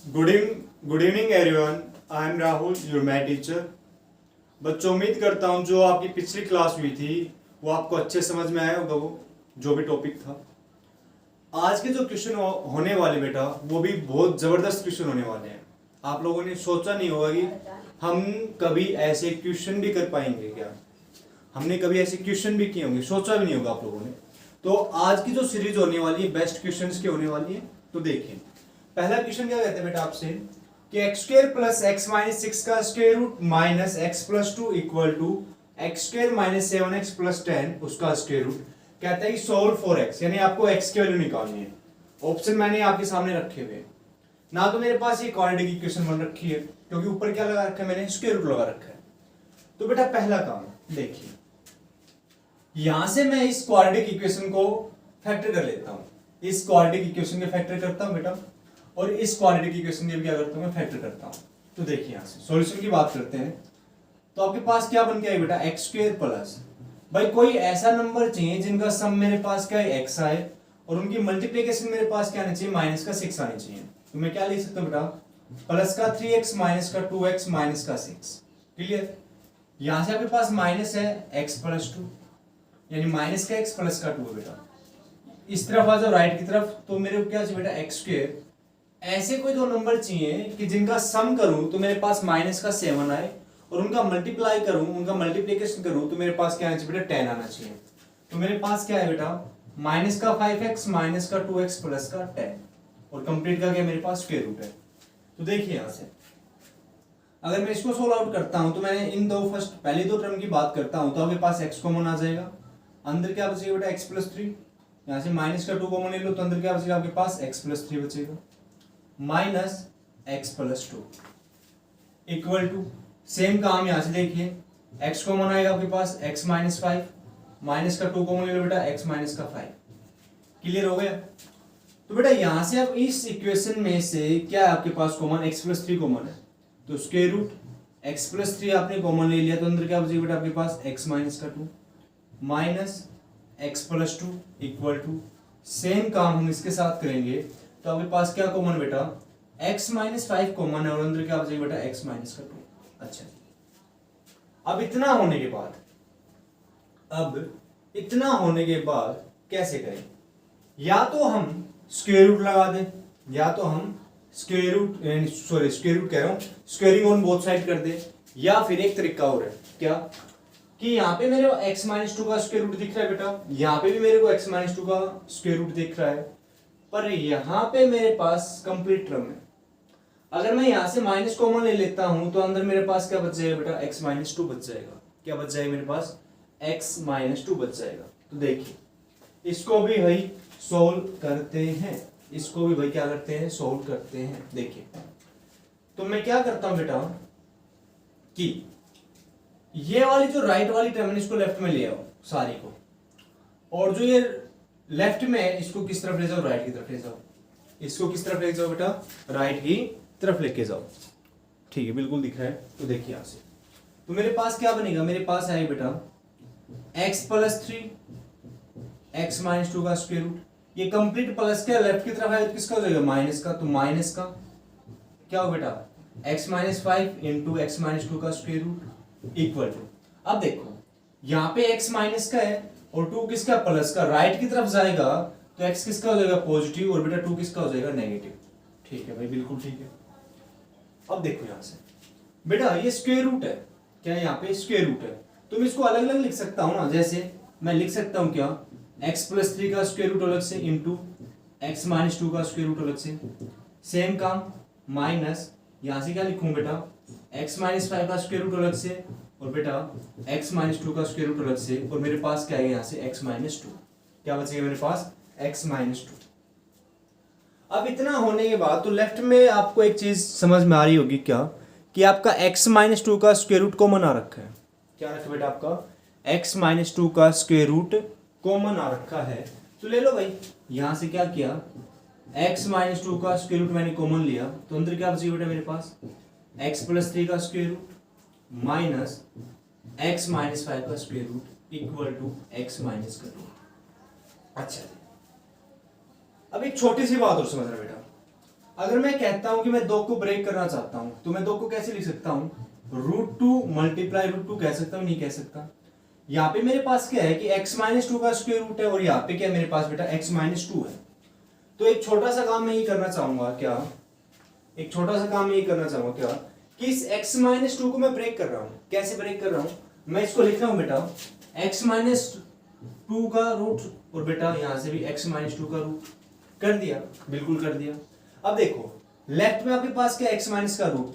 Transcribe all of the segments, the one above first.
Good evening everyone. I am Rahul, your math teacher. बच्चों, उम्मीद करता हूँ जो आपकी पिछली क्लास हुई थी वो आपको अच्छे समझ में आया होगा, वो जो भी टॉपिक था। आज के जो क्वेश्चन होने वाले बेटा वो भी बहुत ज़बरदस्त क्वेश्चन होने वाले हैं। आप लोगों ने सोचा नहीं होगा कि हम कभी ऐसे क्वेश्चन भी कर पाएंगे क्या, हमने कभी ऐसे क्वेश्चन भी किए होंगे, सोचा भी नहीं होगा आप लोगों ने। तो आज की जो सीरीज होने वाली है बेस्ट क्वेश्चंस की होने वाली है। तो देखिए, पहला क्वेश्चन क्या कहते हैं बेटा आपसे कि x square plus x minus six का square root minus x plus two equal to x square minus seven x plus 10 उसका स्क्वायर रूट। कहता है कि सोल्व फॉर एक्स, यानी आपको एक्स की वैल्यू निकालनी है। ऑप्शन मैंने आपके सामने रखे हुए हैं ना, तो मेरे पास ये क्वाड्रेटिक इक्वेशन बन रखी है क्योंकि ऊपर क्या लगा रखा है, मैंने स्क्वायर रूट लगा रखा है। तो बेटा पहला काम देखिए, यहां से मैं इस क्वाड्रेटिक इक्वेशन को फैक्टर कर लेता हूं, इस क्वाड्रेटिक इक्वेशन के फैक्टर करता हूं बेटा, और इस क्वाड्रेटिक इक्वेशन के भी क्या करता हूं, मैं फैक्टर करता हूं। तो देखिए यहां से सॉल्यूशन की बात करते हैं। तो आपके पास क्या बन के आएगा बेटा, एक्स स्क्वायर प्लस, भाई कोई ऐसा नंबर चाहिए जिनका सम मेरे पास क्या है, एक्स आए, और उनकी मल्टीप्लीकेशन मेरे पास क्या आनी चाहिए, माइनस का 6 आनी चाहिए। तो मैं क्या लिख सकता हूं बेटा, प्लस का 3x माइनस का 2x माइनस का 6। क्लियर। यहां से आपके पास माइनस है x प्लस 2, यानी माइनस का x प्लस का 2 है बेटा। इस तरफ आ जाओ राइट की तरफ, तो मेरे को क्या चाहिए बेटा, एक्स स्क्वायर। ऐसे कोई दो नंबर चाहिए कि जिनका सम करूं तो मेरे पास माइनस का 7 आए, और उनका मल्टीप्लाई करूं, उनका मल्टीप्लीकेशन करूं तो मेरे पास क्या आना चाहिए बेटा, 10 आना चाहिए। तो मेरे पास क्या है बेटा, माइनस का 5x माइनस का 2x प्लस का 10, और कंप्लीट का क्या मेरे पास स्क्वायर रूट है। तो देखिए यहां से अगर मैं इसको सोल्व आउट करता हूं तो मैंने इन दो फर्स्ट पहली दो टर्म की बात करता हूं, तो आपके पास x कॉमन आ जाएगा, अंदर क्या बचेगा बेटा x प्लस 3। यहां से माइनस का 2 कॉमन ले लो तो अंदर क्या बचेगा आपके पास x प्लस 3 बचेगा, minus x plus 2 equal to, same काम यहां से देखिए, x कॉमन आएगा आपके पास x माइनस 5, माइनस का 2 कॉमन ले लो बेटा x माइनस का 5। क्लियर हो गया। तो बेटा यहां से अब इस इक्वेशन में से क्या है आपके पास कॉमन, x प्लस 3 कॉमन है, तो स्क्वायर रूट x प्लस 3 आपने कॉमन ले लिया, तो अंदर क्या बचेगा बेटा आपके पास x माइनस का 2 minus x plus 2 equal to, same काम हम इसके साथ करेंगे। तो आपके पास क्या कॉमन बेटा, x माइनस 5 कॉमन है, और अंदर क्या बचेगा बेटा x माइनस का 2। अच्छा, अब इतना होने के बाद, कैसे करें, या तो हम स्क्वायर रूट लगा दें, या तो हम स्क्वायर रूट कह रहा हूं, स्क्वायरिंग ऑन बोथ साइड कर दे, या फिर एक तरीका और है क्या, कि यहाँ पे मेरे को x माइनस 2 का स्क्वायर रूट दिख रहा है बेटा, यहाँ पे भी मेरे को x माइनस 2 का स्क्वायर रूट दिख रहा है, पर यहाँ पे मेरे पास कंप्लीट टर्म है। अगर मैं यहाँ से माइनस कॉमन ले लेता हूं तो अंदर मेरे पास क्या बच जाएगा बेटा, x माइनस 2 बच जाएगा। क्या बच जाएगा मेरे पास, x माइनस 2 बच जाएगा। तो देखिए इसको भी भाई सोल्व करते हैं, इसको भी भाई क्या करते हैं, सोल्व करते हैं। देखिए तो मैं क्या करता हूं बेटा, कि ये वाली जो राइट वाली टर्म है इसको लेफ्ट में ले आओ सारी को, और जो ये लेफ्ट में है इसको किस तरफ ले जाओ, राइट की तरफ ले जाओ। इसको किस तरफ ले जाओ बेटा, राइट की तरफ लेके जाओ। ठीक है, बिल्कुल दिख रहा है। तो देखिए यहां से तो मेरे पास क्या बनेगा, मेरे पास है बेटा x प्लस 3 x माइनस 2 का स्क्वायर रूट, ये कंप्लीट प्लस के लेफ्ट की तरफ है तो किसका हो जाएगा, माइनस का, तो माइनस का क्या हो बेटा, x minus 5 into x minus 2 का स्क्वायर रूट इक्वल टू, अब देखो यहाँ पे x माइनस का है और 2 किसका, प्लस का, राइट की तरफ जाएगा तो x किसका हो जाएगा, पॉजिटिव, और बेटा 2 किसका हो जाएगा, नेगेटिव। ठीक है भाई, बिल्कुल ठीक है। अब देखो यहां से बेटा ये स्क्वायर रूट है, क्या यहाँ पे स्क्वायर रूट है, तो मैं इसको अलग अलग लिख सकता हूं ना, जैसे मैं लिख सकता हूं क्या, x प्लस 3 का स्क्वायर रूट अलग से इंटू एक्स माइनस 2 का स्क्वायर रूट अलग से, सेम काम, माइनस यहां से क्या लिखूं बेटा, x माइनस 5 का स्क्वायर रूट अलग से, और बेटा x माइनस 2 का स्क्वायर रूट अलग से, और मेरे पास क्या है यहाँ से x माइनस 2, क्या बचेगा मेरे पास, x माइनस 2। अब इतना होने के बाद तो लेफ्ट में आपको एक चीज समझ में आ रही होगी क्या, कि आपका x माइनस 2 का स्क्वायर रूट कॉमन आ रखा है। क्या रखा बेटा, आपका x माइनस 2 का स्क्वायर रूट कॉमन आ रखा है। तो ले लो भाई, यहां से क्या किया, x माइनस 2 का स्क्वायर रूट मैंने कॉमन लिया, तो अंदर क्या बचेगा बेटा मेरे पास, x प्लस 3 का square root minus x minus 5 का square root equal to x minus का 2। अच्छा, अब एक छोटी सी बात और समझना बेटा, अगर मैं कहता हूं कि मैं 2 को ब्रेक करना चाहता हूं तो मैं 2 को कैसे लिख सकता हूं, √2 मल्टीप्लाई √2 कह सकता हूं, नहीं कह सकता। यहाँ पे मेरे पास क्या है कि x-2 का स्क्वायर रूट है और यहाँ पे क्या मेरे पास बेटा x-2 है। तो एक छोटा सा काम मैं ये करना चाहूंगा क्या, एक छोटा सा काम मैं ये करना चाहूंगा क्या कि इस x-2 को मैं ब्रेक कर रहा हूं। कैसे ब्रेक कर रहा हूं, मैं इसको लिख रहा हूं बेटा x-2 का रूट और बेटा यहां से भी x-2 का रूट कर दिया, बिल्कुल कर दिया। अब देखो लेफ्ट में आपके पास क्या x- का रूट,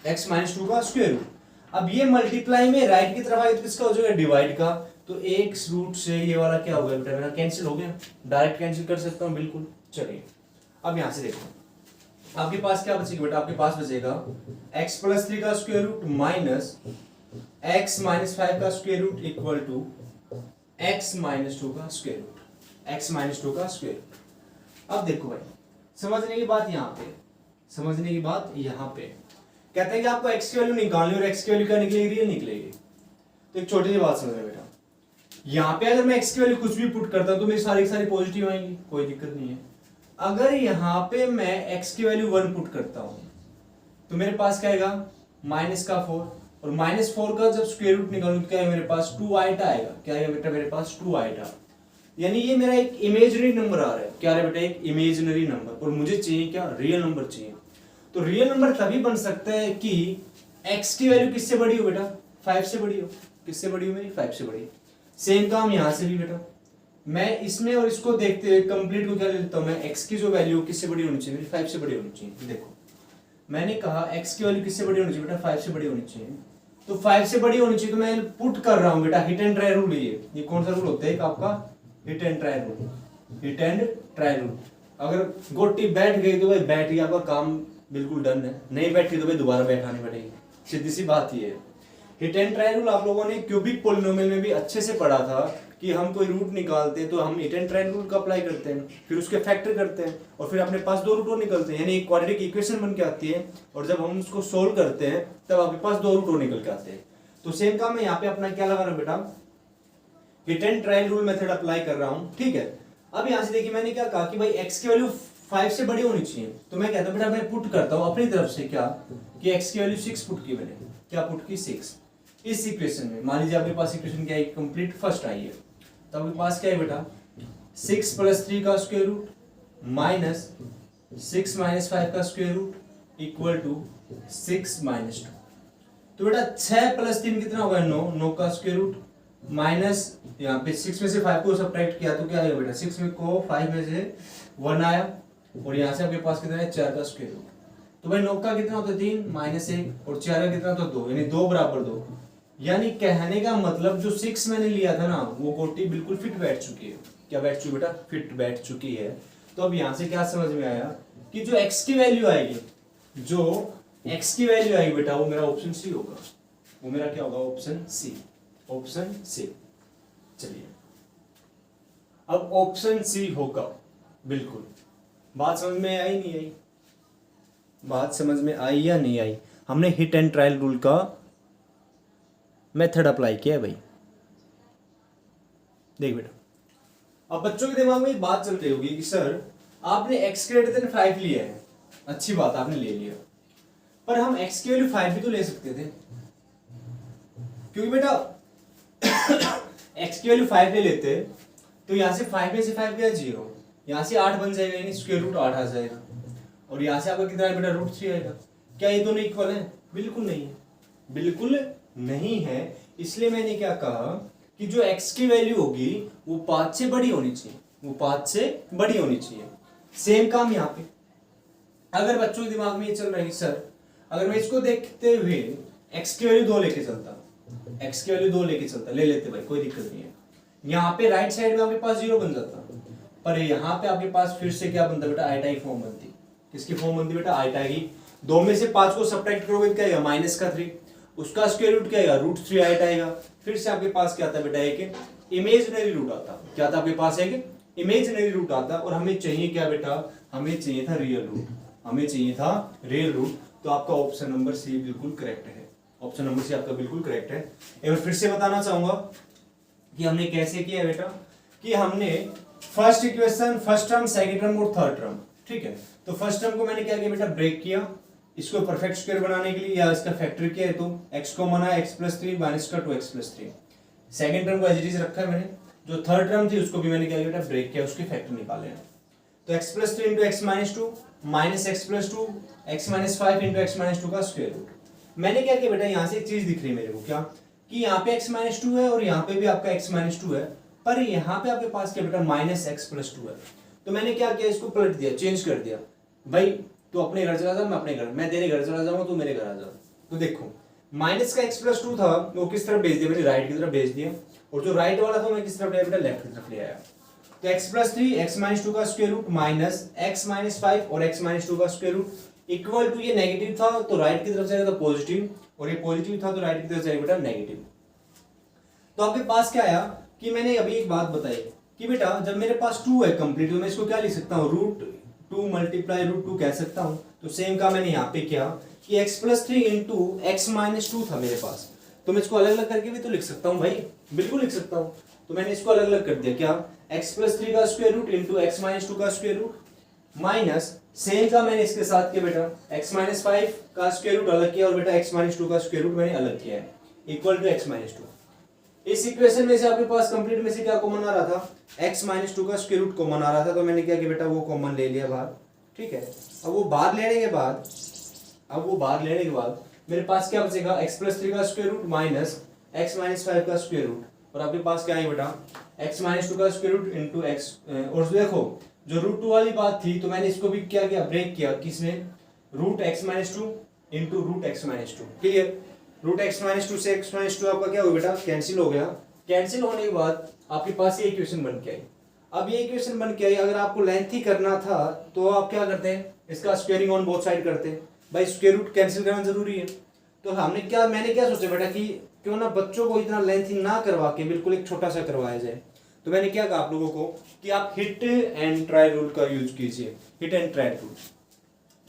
x-2 का स्क्वायर रूट। अब ये मल्टीप्लाई में राइट की तरफ आए तो किसका हो जाएगा, डिवाइड का। तो एक रूट से ये वाला क्या हो गया बेटा मेरा कैंसिल हो गया, डायरेक्ट कैंसिल कर सकता हूं बिल्कुल। चलिए अब यहां से देखो आपके पास क्या बचेगा बेटा, आपके पास बचेगा x+3 का स्क्वायर रूट माइनस x-5 का square root equal to x-2 का स्क्वायर रूट, x-2 का स्क्वायर रूट। अब देखो भाई समझने की बात यहाँ पे, समझने की बात यहाँ पे कहते हैं कि आपको x की वैल्यू निकालनी और x की वैल्यू क्या निकलेगी, रियल निकलेगी। तो एक छोटी सी बात समझ बेटा, यहाँ पे अगर मैं x की वैल्यू कुछ भी पुट करता हूँ तो मेरी सारी सारी पॉजिटिव आएंगी, कोई दिक्कत नहीं है। अगर यहाँ पे मैं x की वैल्यू 1 पुट करता हूँ तो मेरे पास क्या आएगा -4, और -4 का जब स्क्वायर रूट निकालूं तो क्या है मेरे पास 2 आइटा आएगा। क्या आएगा बेटा मेरे पास 2 आइटा, यानी ये मेरा एक इमेजिनरी नंबर आ रहा है। क्या है बेटा, एक इमेजिनरी नंबर, और मुझे चाहिए क्या, रियल नंबर चाहिए। तो रियल नंबर तभी बन सकता है कि x की वैल्यू किससे बड़ी हो बेटा, 5 से बड़ी हो। किससे बड़ी हो मेरी, 5 से बड़ी। सेम काम यहां से भी बेटा, मैं इसमें और इसको देखते हुए कंप्लीट को क्या ले लेता हूं, मैं x की जो वैल्यू किससे बड़ी होनी चाहिए, मेरी 5 से बड़ी होनी चाहिए। देखो मैंने कहा x की वैल्यू किससे बड़ी होनी चाहिए बेटा, 5 से बड़ी होनी चाहिए। तो 5 से बड़ी होनी चाहिए तो मैं पुट कर रहा हूं बेटा हिट एंड ट्राई रूल। ये कौन सा रूल होता है एक आपका, hit and try rule, hit and try rule. अगर गोटी बैठ गई तो भाई बैठ गई, आपका काम बिल्कुल डन है। नहीं बैठी तो भाई दोबारा बैठानी पड़ेगी, सीधी सी बात ये है। हिट एंड ट्राई रूल आप लोगों ने क्यूबिक पॉलिनोमियल में भी अच्छे से पढ़ा था कि हम कोई रूट निकालते हैं तो हम हिट एंड ट्राई रूल का अप्लाई करते हैं, फिर उसके फैक्टर करते हैं और फिर अपने पास 2 रूट और निकलते हैं, यानी एक क्वाड्रेटिक इक्वेशन बन के आती है। और जब हम उसको सोल्व करते हैं तब आपके पास 2 रूट और निकल के आते हैं। तो सेम काम मैं यहाँ पे अपना क्या लगा रहा हूँ बेटा, hit and try rule method apply कर रहा हूँ। ठीक है, अब यहाँ से देखिए मैंने क्या कहा कि भाई x की वैल्यू 5 से बड़ी होनी चाहिए। तो मैं कहता हूँ बेटा मैं पुट करता हूँ अपनी तरफ से क्या कि x की वैल्यू 6 पुट की, मैंने क्या पुट की, 6 इस इक्वेशन में। मान लीजिए आपके पास इक्वेशन क्या है, कंप्लीट फर्स्ट आई है, तो आपके पास क्या है बेटा 6+3 का स्क्वायर रूट माइनस 6-5 का स्क्वायर रूट इक्वल टू 6-2। तो बेटा 6+3 कितना होगा, 9 का स्क्वायर रूट माइनस यहाँ पे 6 में से 5 को सब्ट्रैक्ट किया तो क्या आएगा बेटा 6 में को 5 में से 1 आया, और यहाँ से आपके पास कितना है 4 का स्क्वायर रूट। तो भाई 9 का कितना होता है 3 -1 और 4 का कितना होता है 2, यानी 2 बराबर 2। यानी कहने का मतलब जो 6 मैंने लिया था ना वो गोटी बिल्कुल फिट बैठ चुकी है। क्या बैठ चुकी बेटा, फिट बैठ चुकी है। तो अब यहाँ से क्या समझ में आया कि जो x की वैल्यू आएगी, जो x की वैल्यू आएगी बेटा वो मेरा ऑप्शन सी होगा। वो मेरा क्या होगा, ऑप्शन सी, ऑप्शन सी। चलिए अब ऑप्शन सी होगा, बिल्कुल। बात समझ में आई नहीं आई, बात समझ में आई या नहीं आई। हमने हिट एंड ट्रायल रूल का मेथड अप्लाई किया है भाई। देख बेटा अब बच्चों के दिमाग में एक बात चल रही होगी कि सर आपने x ग्रेटर देन 5 लिया है, अच्छी बात आपने ले लिया, पर हम x की वैल्यू 5 भी तो ले सकते थे, क्योंकि बेटा x की वैल्यू 5 ले लेते तो यहां से 5 में से 5 गया 0, यहां से 8 बन जाएगा, यानी स्क्वायर रूट 8 आ जाएगा, और यहां से आपका कितना है बेटा √3 आएगा। क्या ये दोनों इक्वल हैं? बिल्कुल नहीं है, बिल्कुल नहीं है। इसलिए मैंने क्या कहा कि जो x की वैल्यू होगी वो 5 से बड़ी होनी चाहिए, वो 5 से बड़ी होनी चाहिए। सेम काम यहाँ पे अगर बच्चों के दिमाग में ये चल रहा है सर अगर मैं इसको देखते हुए x की वैल्यू 2 लेके चलता, x की वैल्यू 2 लेके चलता, ले लेते भाई कोई दिक्कत नहीं है। यहाँ पे राइट साइड में आपके पास 0 बन जाता, पर यहाँ पे आपके पास फिर से क्या बनता बेटा, आइटा की फॉर्म बनती। किसकी फॉर्म बनती बेटा, आइटा की। 2 में से 5 को सब्ट्रैक्ट करोगे क्या आएगा, -3, उसका स्क्वायर रूट क्या आएगा, √3 आइटा आएगा। फिर से आपके पास क्या आता बेटा, एक इमेजिनरी रूट आता। क्या था आपके पास, एक इमेजिनरी रूट आता, और हमें चाहिए क्या बेटा, हमें चाहिए था रियल रूट, हमें चाहिए था रियल रूट। तो आपका ऑप्शन नंबर सी बिल्कुल करेक्ट है, ऑप्शन नंबर सी आपका बिल्कुल करेक्ट है। एक बार फिर से बताना चाहूंगा कि हमने कैसे किया बेटा, कि हमने first equation, first term, second term और थर्ड टर्म ठीक है, तो फर्स्ट टर्म को मैंने क्या किया बेटा, ब्रेक किया, इसको परफेक्ट स्क्वायर बनाने के लिए या इसका फैक्टर किया है तो x को मना x+3 माइनस का 2x+3। सेकेंड टर्म को एज इट इज रखा है मैंने, जो थर्ड टर्म थी उसको भी मैंने क्या किया बेटा, ब्रेक किया, उसके फैक्टर निकाले हैं। तो x+3 into x-2 minus x+2 x-5 into x-2 का स्क्वायर रूट। मैंने क्या किया बेटा, यहाँ से एक चीज दिख रही है मेरे को, क्या कि यहाँ पे x-2 है और यहाँ पे भी आपका x-2 है, पर यहाँ पे आपके पास क्या बेटा माइनस x+2 है। तो मैंने क्या किया, इसको पलट दिया, चेंज कर दिया। भाई तू अपने घर चला जा, मैं अपने घर, मैं तेरे घर चला जाऊंगा, तू मेरे घर आ जा। तो देखो माइनस का x+2 था वो किस तरफ भेज दिया, मैंने राइट की तरफ भेज दिया, और जो राइट वाला था मैं किस तरफ ले आया बेटा, लेफ्ट की तरफ ले आया। तो x+3 x-2 का स्क्वायर रूट माइनस x-5 और x-2 का स्क्वायर रूट इक्वल टू, ये नेगेटिव था तो राइट की तरफ जाएगा तो पॉजिटिव, और ये पॉजिटिव था तो राइट की तरफ जाएगा बेटा नेगेटिव। तो आपके पास क्या आया कि मैंने अभी एक बात बताई कि बेटा जब मेरे पास 2 है कंप्लीट, तो मैं इसको क्या लिख सकता हूँ, √2 मल्टीप्लाई √2 कह सकता हूँ। तो सेम का मैंने यहाँ पे किया कि x+3 इंटू x-2 था मेरे पास, तो मैं इसको अलग अलग करके भी तो लिख सकता हूँ भाई, बिल्कुल लिख सकता हूँ। तो मैंने इसको अलग अलग कर दिया, क्या x+3 का स्क्वायर रूट इंटू x-2 का स्क्वायर रूट माइनस सेम का मैंने इसके साथ किया बेटा x-5 का स्क्वायर रूट अलग किया और बेटा x-2 का स्क्वायर रूट मैंने अलग किया है इक्वल टू x-2। इस इक्वेशन में से आपके पास कंप्लीट में से क्या कॉमन आ रहा था, x-2 का स्क्वायर रूट कॉमन आ रहा था, तो मैंने क्या किया बेटा वो कॉमन ले लिया बाहर। ठीक है, अब वो बाहर लेने के बाद मेरे पास क्या बचेगा, x+3 का स्क्वायर रूट माइनस x-5 का स्क्वायर रूट, और आपके पास क्या है बेटा x-2 का स्क्वायर रूट इंटू x। और देखो जो √2 वाली बात थी तो मैंने इसको भी क्या किया, ब्रेक किया, किसमें, √x-2 into √x-2। Clear, √x-2 से x-2 आपका क्या हो बेटा, कैंसिल हो गया। कैंसिल होने के बाद आपके पास ये इक्वेशन बन के आई। अब ये इक्वेशन बन के आई, अगर आपको लेंथी करना था तो आप क्या करते हैं, इसका स्क्वायरिंग ऑन बोथ साइड करते हैं। भाई स्क्वायर रूट कैंसिल करना जरूरी है, तो मैंने क्या सोचा बेटा कि क्यों ना बच्चों को इतना लेंथी ना करवा के बिल्कुल एक छोटा सा करवाया जाए। तो मैंने क्या कहा आप लोगों को कि आप हिट एंड ट्राई रूल का यूज कीजिए, हिट एंड ट्राई रूल।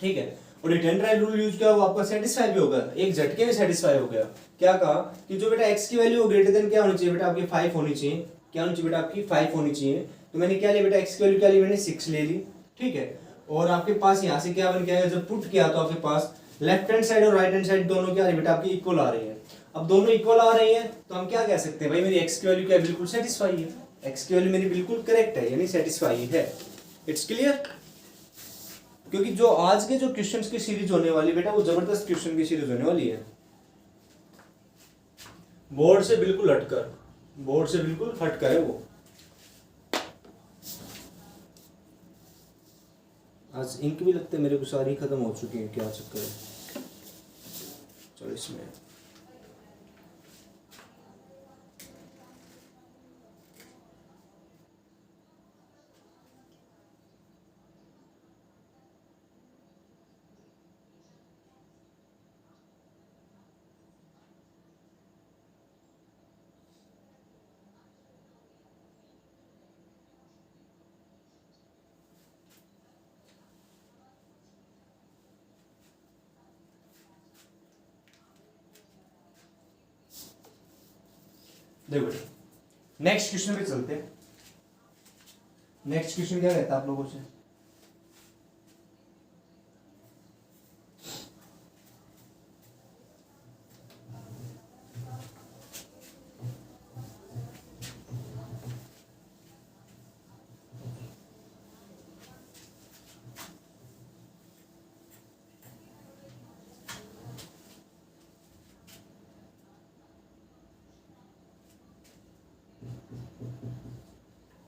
ठीक है, और hit and try rule use किया वो आपका सेटिस्फाई भी होगा, एक झटके में सेटिस्फाई हो गया। क्या कहा कि जो बेटा x की वैल्यू ग्रेटर देन क्या होनी चाहिए बेटा, आपकी 5 होनी चाहिए। क्या होनी चाहिए बेटा, आपकी 5 होनी चाहिए। तो मैंने क्या लिया बेटा, x की वैल्यू क्या ली मैंने, 6 ले ली। ठीक है, और आपके पास यहाँ से क्या बन गया, जब पुट किया तो आपके पास लेफ्ट हैंड साइड और राइट हैंड साइड दोनों क्या आ रही है बेटा, आपकी इक्वल आ रही है। अब दोनों इक्वल आ रही है तो हम क्या कह सकते हैं, भाई मेरी x की वैल्यू क्या बिल्कुल सेटिस्फाई है, x की वैल्यू मेरी बिल्कुल करेक्ट है, यानी सेटिस्फाई है। इट्स क्लियर, क्योंकि जो आज के जो क्वेश्चंस की सीरीज होने वाली बेटा वो जबरदस्त क्वेश्चन की सीरीज होने वाली है, बोर्ड से बिल्कुल हटकर है वो। आज इंक भी लगते मेरे को सारी खत्म हो चुकी है, क्या चक्कर है। चलो इसमें देखो नेक्स्ट क्वेश्चन पे चलते हैं। नेक्स्ट क्वेश्चन क्या कहता है आप लोगों से,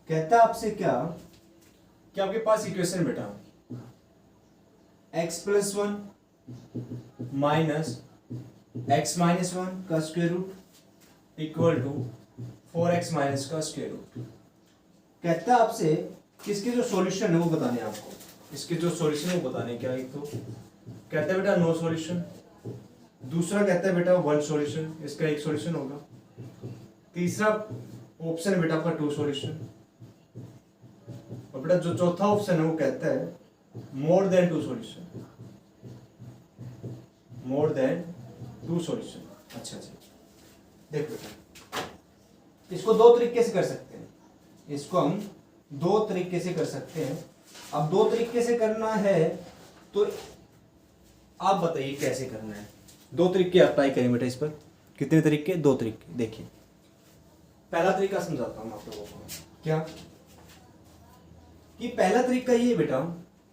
कहता है आपसे क्या कि आपके पास इक्वेशन बेटा x+1 माइनस x-1 का square root equal to 4x minus का स्क्वायर रूट। कहता है आपसे किसके जो सॉल्यूशन है वो बताने आपको, इसके जो सॉल्यूशन है वो बताने। क्या एक तो कहता है बेटा नो सॉल्यूशन, दूसरा कहता है बेटा 1 सॉल्यूशन, इसका एक सॉल्यूशन होगा। तीसरा ऑप्शन है बेटा आपका 2 सॉल्यूशन, और बेटा जो चौथा ऑप्शन है वो कहता है more than 2 solution, more than 2 solution. अच्छा देखो बेटा इसको दो तरीके से कर सकते हैं, इसको हम दो तरीके से कर सकते हैं। अब दो तरीके से करना है, तो आप बताइए कैसे करना है। दो तरीके अप्लाई करें बेटा इस पर। कितने तरीके? दो तरीके। देखिए पहला तरीका समझाता हूं आप लोगों को। क्या कि पहला तरीका ये बेटा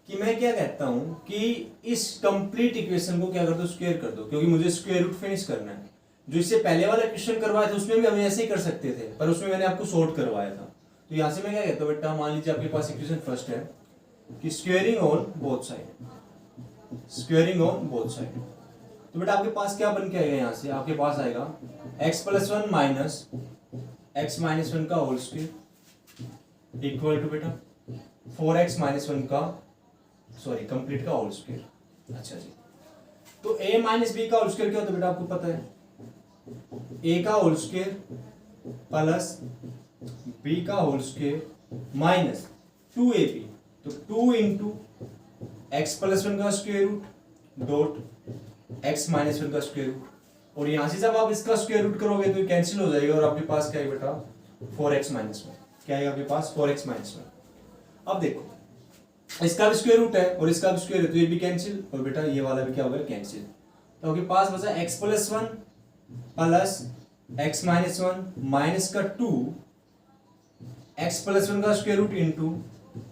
कि मैं क्या कहता हूं कि इस कंप्लीट इक्वेशन को क्या कर दो, स्क्वायर कर दो, क्योंकि मुझे स्क्वायर रूट फिनिश करना है। जो इससे पहले वाला क्वेश्चन करवाया था उसमें भी हम ऐसे ही कर सकते थे, पर उसमें मैंने आपको शॉर्ट करवाया था। तो यहां से मैं क्या कहता हूं बेटा, मान लीजिए आपके पास इक्वेशन फर्स्ट है कि squaring on both side, squaring on both side. तो बेटा आपके पास क्या बन के आएगा, यहां से आपके पास आएगा x+1 माइनस x-1 का होल स्क्वायर इक्वल टू बेटा 4x-1 का सॉरी कंप्लीट का होल स्क्वायर। अच्छा जी, तो a माइनस बी का होल स्क्वायर क्या होता है बेटा, आपको पता है a का होल स्क्वायर प्लस b का होल स्क्वायर माइनस 2ab, तो 2 इंटू x+1 का स्क्वायर रूट डॉट x-1 का स्क्वायर रूट, और यहां से जब आप इसका स्क्वायर रूट करोगे तो कैंसिल हो जाएगा और आपके पास क्या है बेटा 4x-1, क्या है आपके पास 4x-1। अब देखो इसका भी स्क्वायर रूट है और इसका भी स्क्वायर है, तो ये भी कैंसिल और बेटा ये वाला भी क्या होगा कैंसिल। तो आपके पास बचा x+1 प्लस x-1 माइनस का 2 x+1 का स्क्वायर रूट इंटू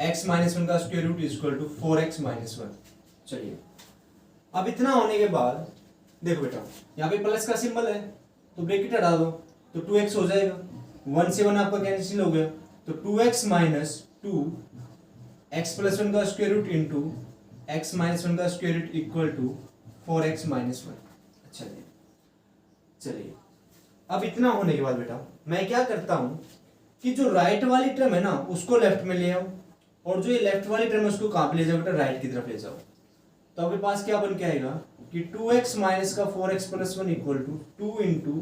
x-1 का square root equal to 4x-1। चलिए अब इतना होने के बाद देखो बेटा यहाँ पे प्लस का सिंबल है तो ब्रैकेट हटा दो तो 2x हो जाएगा, 1 से 1 आपका कैंसिल हो गया, तो 2x माइनस 2 x+1 का स्क्वायर रूट इंटू x-1 का square root equal to 4x-1। अच्छा जी, चलिए अब इतना होने के बाद बेटा मैं क्या करता हूं कि जो राइट वाली टर्म है ना उसको लेफ्ट में ले आओ, और जो ये लेफ्ट वाली टर्म है उसको कहां पे ले जाओ बेटा, राइट की तरफ ले जाओ। तो आपके पास क्या बन के आएगा कि 2x माइनस का 4x+1 equal to 2 into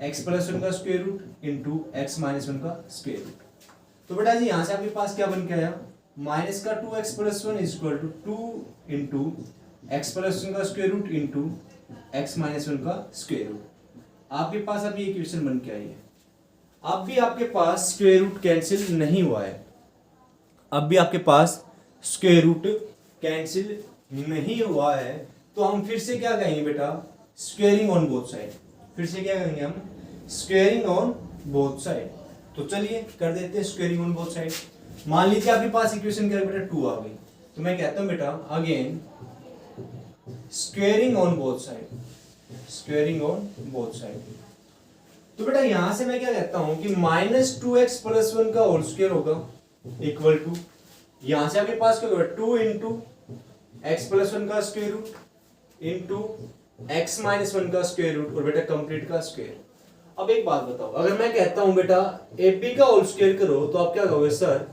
x+1 का स्क्वायर रूट इंटू x-1 का स्क्वायर रूट। तो बेटा जी यहां से आपके पास क्या बन के आया, माइनस का 2x+1 equal to 2 into x+1 का स्क्वायर रूट इंटू x-1 का स्क्वायर रूट। आपके पास अभी इक्वेशन बन के आई है। अब भी आपके पास स्क्वायर रूट कैंसिल नहीं हुआ है, अब भी आपके पास स्क्वायर रूट कैंसिल नहीं हुआ है, तो हम फिर से क्या कहेंगे बेटा, स्क्वेयरिंग ऑन बोथ साइड। फिर से क्या कहेंगे हम, स्क्वेयरिंग ऑन बोथ साइड। तो चलिए कर देते हैं स्क्वेयरिंग ऑन बोथ साइड। मान लीजिए आपके पास इक्वेशन क्या है बेटा 2 आ गई, तो मैं कहता हूं बेटा again squaring on both side, squaring on both side. तो बेटा यहां से मैं क्या कहता हूं कि माइनस 2x+1 का होल स्क्वायर होगा इक्वल टू, यहां से आपके पास क्या होगा 2 इंटू x+1 का स्क्वायर रूट इंटू x-1 का स्क्वायर रूट और बेटा कंप्लीट का स्क्वायर। अब एक बात बताओ, अगर मैं कहता हूं बेटा ab का होल स्क्वायर करो तो आप क्या कहोगे, सर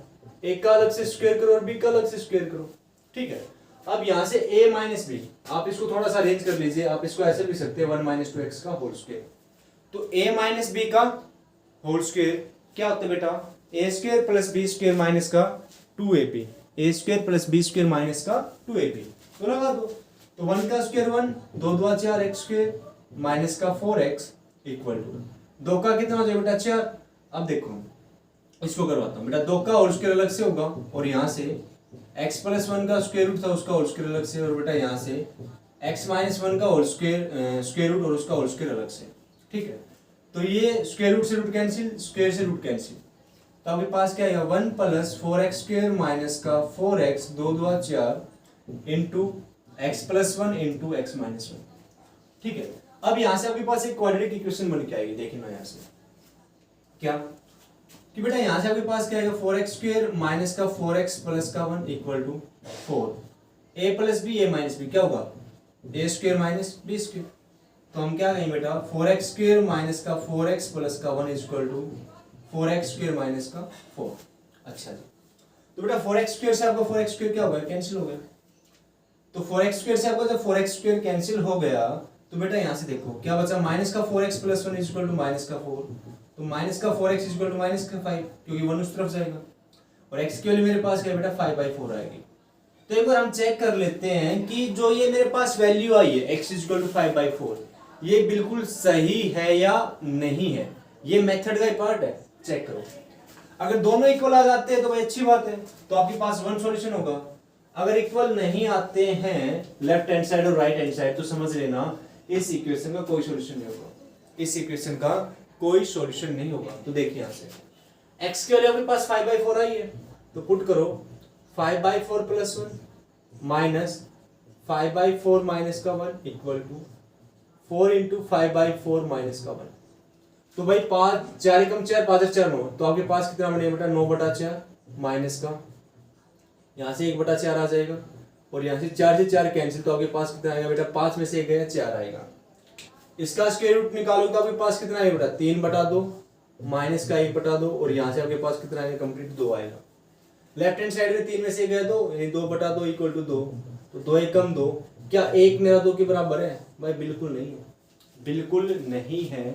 a का अलग से स्क्वायर करो और b का अलग से स्क्वायर करो, ठीक है। अब यहां से a माइनस b, आप इसको थोड़ा सा अरेंज कर लीजिए, आप इसको ऐसे भी सकते हैं 1 माइनस 2x का होल स्क्वायर। तो a माइनस b का होल स्क्वायर क्या होता है बेटा, a square plus b square minus का 2ab, a square plus b square minus का 2ab, तो लगा दो। तो 1 का स्क्वायर 1, 2 2 4 x स्क्वायर माइनस का 4x इक्वल टू 2 का कितना हो जाएगा बेटा 4। अब देखो इसको करवाता हूं बेटा, 2 का होल स्क्वायर अलग से होगा और यहां से x+1 का स्क्वायर रूट था उसका होल स्क्वायर अलग से, और बेटा यहां से x-1 का होल स्क्वायर स्क्वायर रूट और उसका होल स्क्वायर अलग से, ठीक है। तो ये स्क्वायर रूट से रूट कैंसिल, स्क्वायर से रूट कैंसिल, तो आपके पास क्या आएगा 1 प्लस 4x स्क्वायर माइनस का 4x 2 2 4 into x+1 into x-1, ठीक है। अब यहां से आपके पास एक क्वाड्रेटिक इक्वेशन बन के आएगी, देखिए ना यहां से क्या कि बेटा यहां से आपके पास क्या आएगा 4x स्क्वायर माइनस का 4x प्लस का 1 equal to 4, a plus b a minus b क्या होगा a square minus b square. तो हम क्या कहेंगे बेटा 4x स्क्वायर माइनस का 4x प्लस का 1 equal to 4x square minus का 4। अच्छा जी, तो बेटा 4x स्क्वायर से आपका 4x स्क्वायर क्या हो गया, कैंसिल हो गया। तो 4x स्क्वायर से आपका जब 4x स्क्वायर कैंसिल हो गया तो बेटा यहां से देखो क्या बचा, माइनस का 4x plus 1 equal to minus का 4, तो माइनस का 4x इक्वल टू माइनस का 5, क्योंकि 1 उस तरफ जाएगा और x की वैल्यू मेरे पास क्या है बेटा 5/4 आएगी। तो एक बार हम चेक कर लेते हैं कि जो ये मेरे पास वैल्यू आई है x इक्वल टू 5/4 ये बिल्कुल सही है या नहीं है, ये मेथड का ही पार्ट है, चेक करो। अगर दोनों इक्वल आ जाते हैं तो भाई अच्छी बात है, तो आपके पास वन सॉल्यूशन होगा। अगर इक्वल नहीं आते हैं लेफ्ट हैंड साइड और राइट हैंड साइड, तो समझ लेना इस इक्वेशन का कोई सॉल्यूशन नहीं होगा, इस इक्वेशन का कोई सॉल्यूशन नहीं होगा। तो देखिए यहां से x की वैल्यू आपके पास 5/4 आई है, तो पुट करो 5/4 + 1 माइनस 5/4 माइनस का 1 इक्वल टू 4 × 5/4 माइनस का 1। तो भाई 5 4 × 4 5 × 4 9, तो आपके पास कितना बनेगा बेटा 9/4 माइनस का, यहाँ से 1/4 आ जाएगा, और यहाँ से 4 से 4 कैंसिल, तो आपके पास कितना आएगा बेटा 5 में से 1 गया 4 आएगा। इसका स्क्वायर रूट निकालो तो आपके पास कितना आएगा बेटा 3/2 माइनस का 1/2, और यहाँ से आपके पास कितना आएगा कंप्लीट 2 आएगा। लेफ्ट हैंड साइड में 3 में से गया 2 यानी 2/2 = 2, तो 2 × 1 = 2। क्या 1 मेरा 2 के बराबर है? भाई बिल्कुल नहीं है, बिल्कुल नहीं है।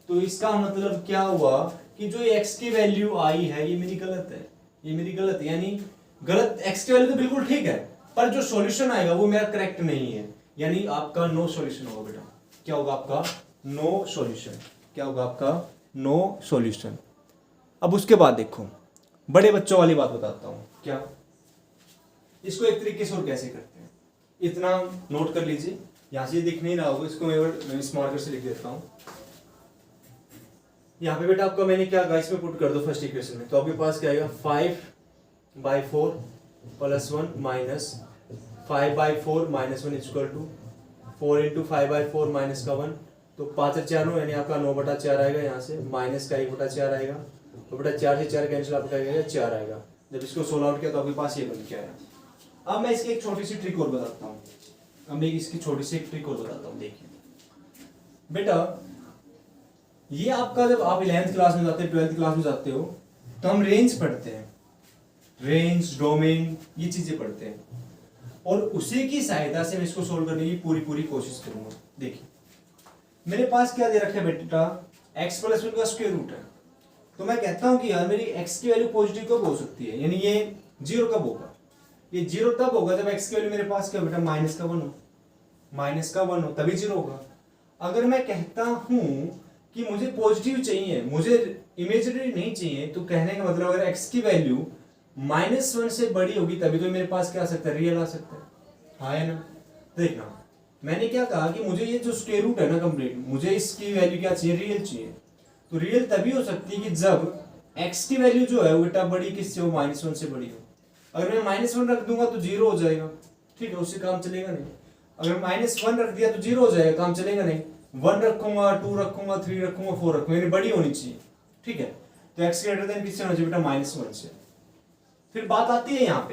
तो इसका मतलब क्या हुआ कि जो x की वैल्यू आई है ये मेरी गलत है, ये मेरी गलत है, यानी गलत x की वैल्यू तो बिल्कुल ठीक है, पर जो सॉल्यूशन आएगा वो मेरा करेक्ट नहीं है, यानी आपका नो सॉल्यूशन होगा बेटा। क्या होगा आपका? No solution. क्या होगा आपका? No solution. अब उसके बाद देखो बड़े बच्चों वाली बात बताता हूं। क्या? इसको एक तरीके से और कैसे करते हैं, इतना नोट कर लीजिए, यहां से दिख नहीं रहा होगा, इसको मैं स्मार्टर से लिख देता हूं। यहाँ पे बेटा आपका मैंने क्या गाइस में पुट कर दो फर्स्ट इक्वेशन में, तो आपके पास क्या आएगा 5/4 + 1 माइनस 5/4 माइनस 1 = 4 × 5/4 माइनस का 1, तो 5 × 4 9 यानी आपका 9/4 आएगा, यहाँ से माइनस का 1/4 आएगा, तो बेटा 4 से 4 कैंसिल आपका आएगा 4 आएगा। जब इसको सोल्व आउट किया तो आपके पास ये बन के आया। अब मैं इसकी एक छोटी सी ट्रिक और बताता हूँ, अब मैं इसकी छोटी सी एक ट्रिक और बताता हूँ। देखिए बेटा, ये आपका जब आप 11th क्लास में जाते हैं 12th क्लास में जाते हो तो हम रेंज पढ़ते हैं, रेंज डोमेन ये चीजें पढ़ते हैं, और उसी की सहायता से मैं इसको सोल्व करने की पूरी कोशिश करूंगा। देखिए मेरे पास क्या दे रखा है बेटा, x + 1 का स्क्वायर रूट है, तो मैं कहता हूं कि यार मेरी x की वैल्यू पॉजिटिव कब हो सकती है, यानी ये 0 कब होगा? ये 0 तब होगा जब x की वैल्यू मेरे पास क्या बेटा -1 हो, -1 हो, तभी 0 होगा। अगर मैं कहता हूं कि मुझे पॉजिटिव चाहिए, मुझे इमेजिनरी नहीं चाहिए, तो कहने का मतलब अगर x की वैल्यू -1 से बड़ी होगी तभी तो मेरे पास क्या आ सकता है, रियल आ सकता है, हाँ है ना। देखना मैंने क्या कहा कि मुझे ये जो स्क्वायर रूट है ना कंप्लीट, मुझे इसकी वैल्यू क्या चाहिए, रियल चाहिए। तो रियल तभी हो सकती है कि जब x की वैल्यू जो है वो बेटा बड़ी किससे हो, -1 से बड़ी हो। अगर मैं -1 रख दूंगा तो 0 हो जाएगा, ठीक है, उससे काम चलेगा नहीं। अगर -1 रख दिया तो 0 हो जाएगा, काम चलेगा नहीं। 1 रखूंगा, 2 रखूंगा, 3 रखूंगा, 4 रखूंगा, यानी बड़ी होनी चाहिए, ठीक है। तो x ग्रेटर देन किससे होना चाहिए बेटा, -1 से। फिर बात आती है यहाँ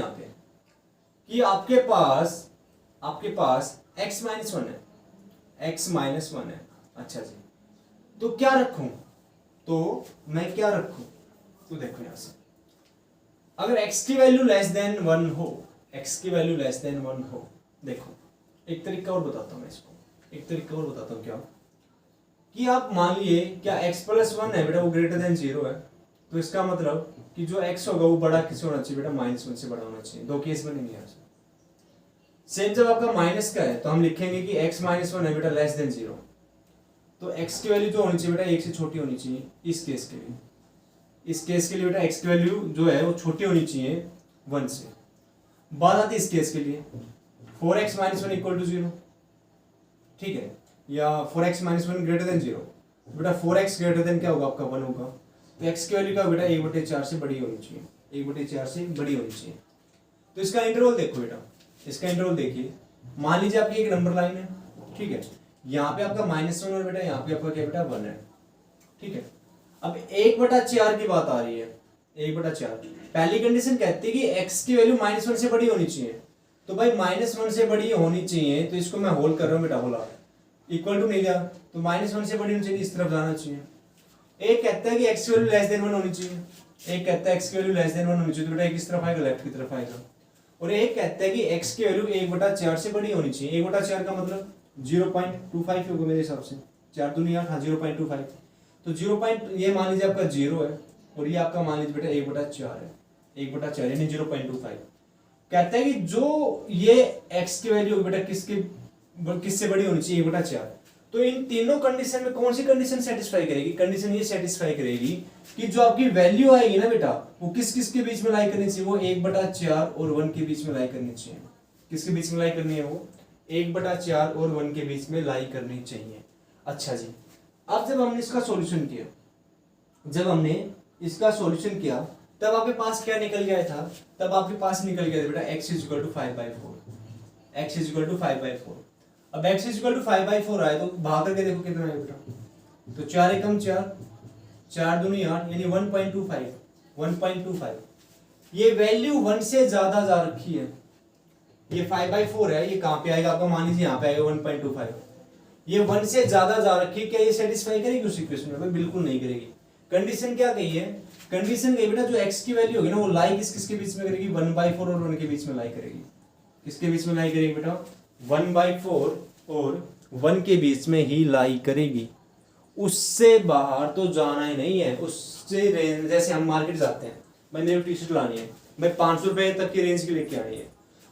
पे, कि आपके पास x -1 है, अच्छा जी, तो क्या रखूं, तो मैं क्या रखूं, तो देखो यहां से अगर x की वैल्यू <1 हो, देखो एक तरीका और बताता हूं मैं इसको, क्या कि आप मान लिए क्या x + 1 है बेटा वो ग्रेटर देन 0 है, तो इसका मतलब कि जो x होगा वो बड़ा किससे होना चाहिए बेटा, -1 से बड़ा होना चाहिए। दो केस बनेंगे यहाँ से। सेम जब आपका माइनस का है तो हम लिखेंगे कि x -1 है बेटा <0, तो x की वैल्यू जो होनी चाहिए बेटा 1 से छोटी होनी चाहिए। इस केस के लिए बेटा x की वैल्यू जो है वो छोटी होनी चाहिए 1 से। बात आती है इस केस के लिए 4x - 1 = 0, ठीक है, या 4x - 1 ग्रेटर देन 0, बेटा 4x ग्रेटर देन क्या होगा आपका 1 होगा, तो x की वैल्यू का बेटा 1/4 से बड़ी होनी चाहिए, 1/4 से बड़ी होनी चाहिए। तो इसका इंटरवल देखो बेटा, इसका इंटरवल देखिए, मान लीजिए आपकी एक नंबर लाइन है, ठीक है, यहाँ पे आपका -1 और बेटा यहाँ पे आपका क्या बेटा 1 है, ठीक है। अब 1/4 की बात आ रही है, 1/4 पहली कंडीशन कहती है कि x की वैल्यू -1 से बड़ी होनी चाहिए, तो भाई -1 से बड़ी होनी चाहिए, तो इसको मैं होल कर रहा हूँ बेटा, होला इक्वल टू नहीं लिया तो -1 से बड़ी होनी चाहिए, इस तरफ जाना चाहिए। एक कहता है कि x की वैल्यू <1 होनी चाहिए, एक कहता है x की वैल्यू <1 होनी चाहिए, तो बेटा किस तरफ आएगा, लेफ्ट की तरफ आएगा। और एक कहता है कि x की वैल्यू 1/4 से बड़ी होनी चाहिए, 1/4 का मतलब 0.25 होगा मेरे हिसाब से, 4 दूनी 8, हाँ 0.25, तो 0. ये मान लीजिए आपका 0 है और ये आपका मान लीजिए बेटा 1/4 है, 1/4 यानी 0.25। कहता है कि जो ये x की वैल्यू बेटा किससे बड़ी होनी चाहिए, 1/4, तो इन तीनों कंडीशन में कौन सी कंडीशन सेटिस्फाई करेगी? कंडीशन ये सेटिस्फाई करेगी कि जो आपकी वैल्यू आएगी ना बेटा, वो किस किस के बीच में लाई करनी चाहिए? वो 1/4 और 1 के बीच में लाई करनी चाहिए। किसके बीच में लाई करनी है? वो 1/4 और 1 के बीच में लाई करनी चाहिए। अच्छा जी, अब जब हमने इसका सॉल्यूशन किया, तब आपके पास क्या निकल गया था? तब आपके पास निकल गया था बेटा x = 5/4। x = 5/4। अब x = 5/4 आए तो भाग करके देखो कितना है बेटा। तो 4 एकम 4, 4 दूनी 8, यानी 1.25। ये वैल्यू 1 से ज्यादा जा रखी है। ये 5/4 है, ये कहाँ पे आएगा आपका? मान लीजिए यहाँ पे आएगा 1.25। ये 1 से ज्यादा जा रखी है, क्या ये सेटिस्फाई करेगी उस इक्वेशन में? बिल्कुल नहीं करेगी। कंडीशन क्या कही है? कंडीशन कही बेटा जो x की वैल्यू होगी ना, वो लाई किसके बीच में करेगी? 1/4 और 1 के बीच में लाई करेगी। किसके बीच में लाई करेगी बेटा? 1/4 और 1 के बीच में ही लाई करेगी। उससे बाहर तो जाना ही नहीं है। उससे रेंज, जैसे हम मार्केट जाते हैं, भाई मेरे को टी शर्ट लानी है, भाई 500 रुपए तक की रेंज की लेके आनी है,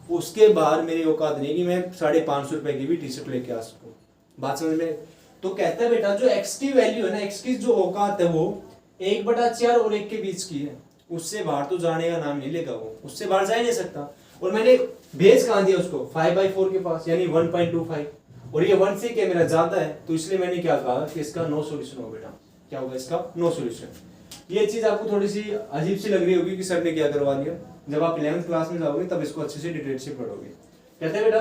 उसके बाहर मेरी औकात नहीं कि मैं 550 रुपए की भी टी शर्ट लेके आ सकूं। बात समझ में? तो कहता है बेटा जो x की वैल्यू है ना, x की जो औकात है वो 1/4 और 1 के बीच की है। उससे बाहर तो जाने का नाम नहीं लेगा, वो उससे बाहर जा ही नहीं सकता। और मैंने भेज कहाँ दिया उसको? 5/4 के पास, यानी 1.25। और ये 1 से क्या मेरा ज्यादा है, तो इसलिए मैंने क्या कहा कि इसका नो सॉल्यूशन हो बेटा। क्या होगा इसका? No solution. ये चीज आपको थोड़ी सी अजीब सी लग रही होगी कि सर ने क्या करवा दिया। जब आप 11th क्लास में जाओगे तब इसको अच्छे से डिटेल से पढ़ोगे। कहते हैं बेटा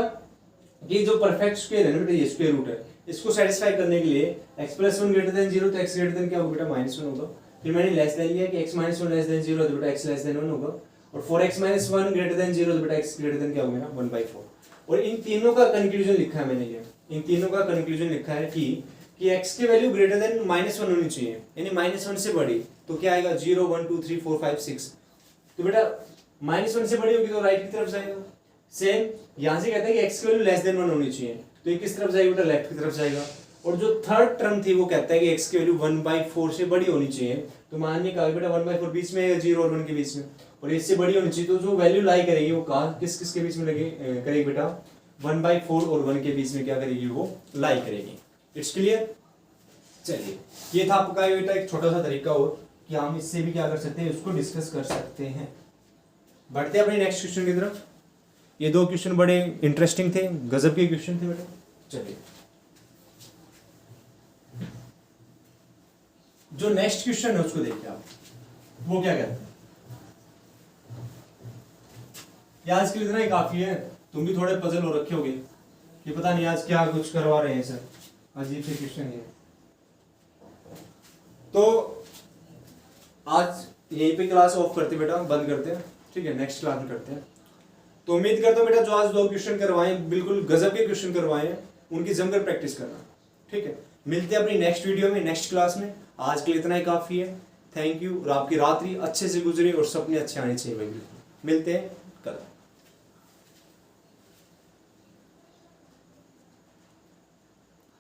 कि जो परफेक्ट स्क्वायर है ना बेटा, ये स्क्वायर रूट है, इसको सेटिस्फाई करने के लिए x + 1 > 0 तो x ग्रेटर देन क्या होगा बेटा? -1 होगा। फिर मैंने लेस देन लिया कि x - 1 < 0 तो बेटा x < 1 होगा। और 4x - 1 < 0 तो बेटा x ग्रेटर देन क्या होगा मेरा? 1/4। और इन तीनों का कंक्लूजन लिखा है मैंने, ये इन तीनों का कंक्लूजन लिखा है कि x की वैल्यू ग्रेटर देन -1 होनी चाहिए, यानी -1 से बड़ी। तो क्या आएगा? 0 1 2 3 4 5 6। तो बेटा -1 से बड़ी होगी तो राइट की तरफ जाएगा। सेम यहाँ से कहता है कि x की वैल्यू < 1 होनी चाहिए, तो ये किस तरफ जाएगी बेटा? लेफ्ट की तरफ जाएगा। और जो थर्ड टर्म थी वो कहता है कि x की वैल्यू 1/4 से बड़ी होनी चाहिए, तो मानने का बेटा 1/4 बीच में है, 0 और 1 के बीच में, और इससे बड़ी होनी चाहिए। तो जो वैल्यू लाई करेगी वो कहाँ किस किस के बीच में करेगी बेटा? 1/4 और 1 के बीच में क्या करेगी? वो लाई करेगी। It's clear? चलिए, ये था आपका बेटा एक छोटा सा तरीका और कि हम इससे भी क्या कर सकते हैं, उसको डिस्कस कर सकते हैं। बढ़ते हैं अपने नेक्स्ट क्वेश्चन की तरफ। ये 2 क्वेश्चन बड़े इंटरेस्टिंग थे, गजब के क्वेश्चन थे बेटा। चलिए, जो नेक्स्ट क्वेश्चन है उसको देखिए आप, वो क्या कहते हैं। आज के लिए इतना ही काफी है। तुम भी थोड़े पजल हो रखे होगे कि पता नहीं आज क्या कुछ करवा रहे हैं सर, अजीब से क्वेश्चन है। तो आज यहीं पे क्लास ऑफ करते बेटा, बंद करते हैं, ठीक है? नेक्स्ट क्लास में करते हैं। तो उम्मीद करता हूँ बेटा जो आज 2 क्वेश्चन करवाए, बिल्कुल गजब के क्वेश्चन करवाए हैं, उनकी जमकर प्रैक्टिस करना, ठीक है? मिलते हैं अपनी नेक्स्ट वीडियो में, नेक्स्ट क्लास में। आज के लिए इतना ही काफी है। Thank you. और आपकी रात्रि अच्छे से गुजरे और सपने अच्छे आने चाहिए भाई। मिलते हैं कल।